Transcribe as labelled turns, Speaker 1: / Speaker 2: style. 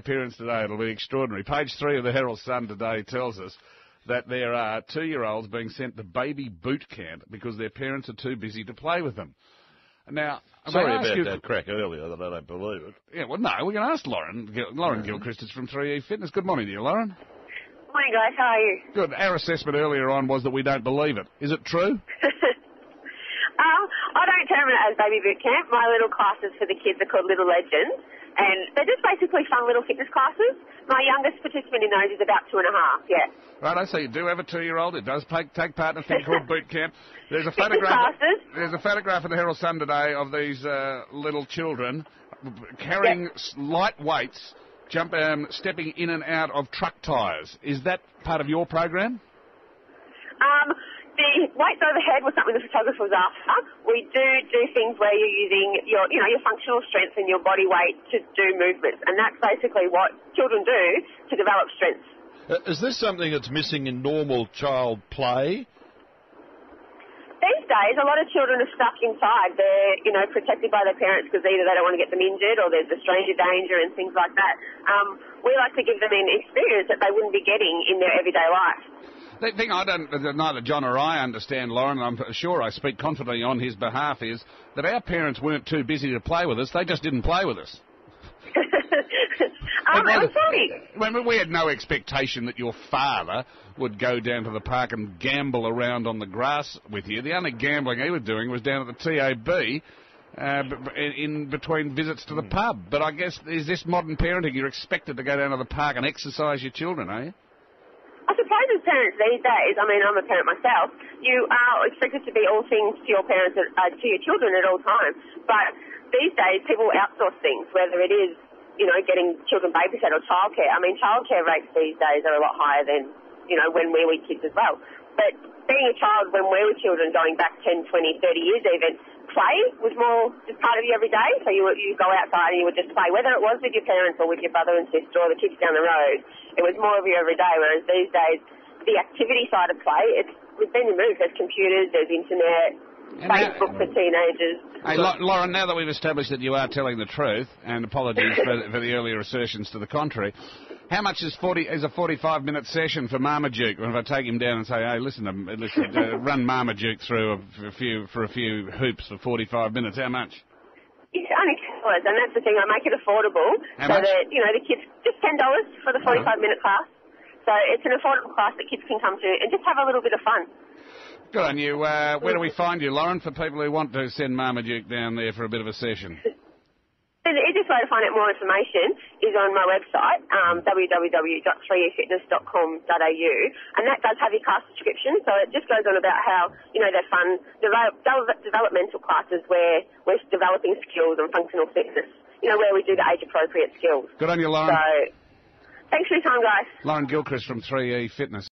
Speaker 1: appearance today. It'll be extraordinary. Page 3 of the Herald Sun today tells us that there are 2-year-olds being sent to baby boot camp because their parents are too busy to play with them. Now,
Speaker 2: sorry about that crack earlier that I don't believe it.
Speaker 1: Yeah, well, no, we're going to ask Lauren. Lauren Gilchrist is from 3E Fitness. Good morning to you, Lauren.
Speaker 3: Morning, guys. How are you?
Speaker 1: Good. Our assessment earlier on was that we don't believe it. Is it true?
Speaker 3: I don't term it as baby boot camp. My little classes for the kids are called Little Legends, and they're just basically fun little fitness classes. My youngest participant in those is about 2.5, yeah.
Speaker 1: Right, so you do have a 2-year-old. It does take part in a thing called boot camp. There's a photograph. There's a photograph in the Herald Sun today of these little children carrying light weights, stepping in and out of truck tyres. Is that part of your program?
Speaker 3: The weights overhead was something the photographer was after. We do things where you're using your functional strength and your body weight to do movements, and that's basically what children do to develop strength.
Speaker 2: Is this something that's missing in normal child play?
Speaker 3: These days, a lot of children are stuck inside. They're, protected by their parents because either they don't want to get them injured or there's a stranger danger and things like that. We like to give them an experience that they wouldn't be getting in their everyday life.
Speaker 1: The thing neither John or I understand, Lauren, and I'm sure I speak confidently on his behalf, is that our parents weren't too busy to play with us. They just didn't play with us.
Speaker 3: I'm sorry.
Speaker 1: We had no expectation that your father would go down to the park and gamble around on the grass with you. The only gambling he was doing was down at the TAB in between visits to the pub. But I guess, is this modern parenting? You're expected to go down to the park and exercise your children, are you?
Speaker 3: I suppose as parents these days, I'm a parent myself, you are expected to be all things to your parents, to your children at all times. But these days, people outsource things, whether it is, getting children babysat or childcare. Childcare rates these days are a lot higher than, when we were kids as well. But being a child when we were children, going back 10, 20, 30 years even, play was more just part of you every day. So you go outside and you would just play, whether it was with your parents or with your brother and sister or the kids down the road. It was more of you every day, whereas these days, the activity side of play, we've been removed. There's computers, there's internet, Facebook for teenagers.
Speaker 1: Hey, Lauren, now that we've established that you are telling the truth, and apologies for the earlier assertions to the contrary, how much is a 45-minute session for Marmaduke? If I take him down and say, hey, listen, run Marmaduke through for a few hoops for 45 minutes, how much?
Speaker 3: It's only $10, and that's the thing. I make it affordable
Speaker 1: how much?
Speaker 3: That, the kids, just $10 for the 45-minute class. So it's an affordable class that kids can come to and just have a little bit of fun.
Speaker 1: Good on you. Where do we find you, Lauren, for people who want to send Marmaduke down there for a bit of a session?
Speaker 3: The easiest way to find out more information is on my website, www.3efitness.com.au, and that does have your class description, so it just goes on about how, they're fun, developmental classes where we're developing skills and functional fitness, where we do the age-appropriate skills.
Speaker 1: Good on you, Lauren.
Speaker 3: So, thanks for your time, guys.
Speaker 1: Lauren Gilchrist from 3E Fitness.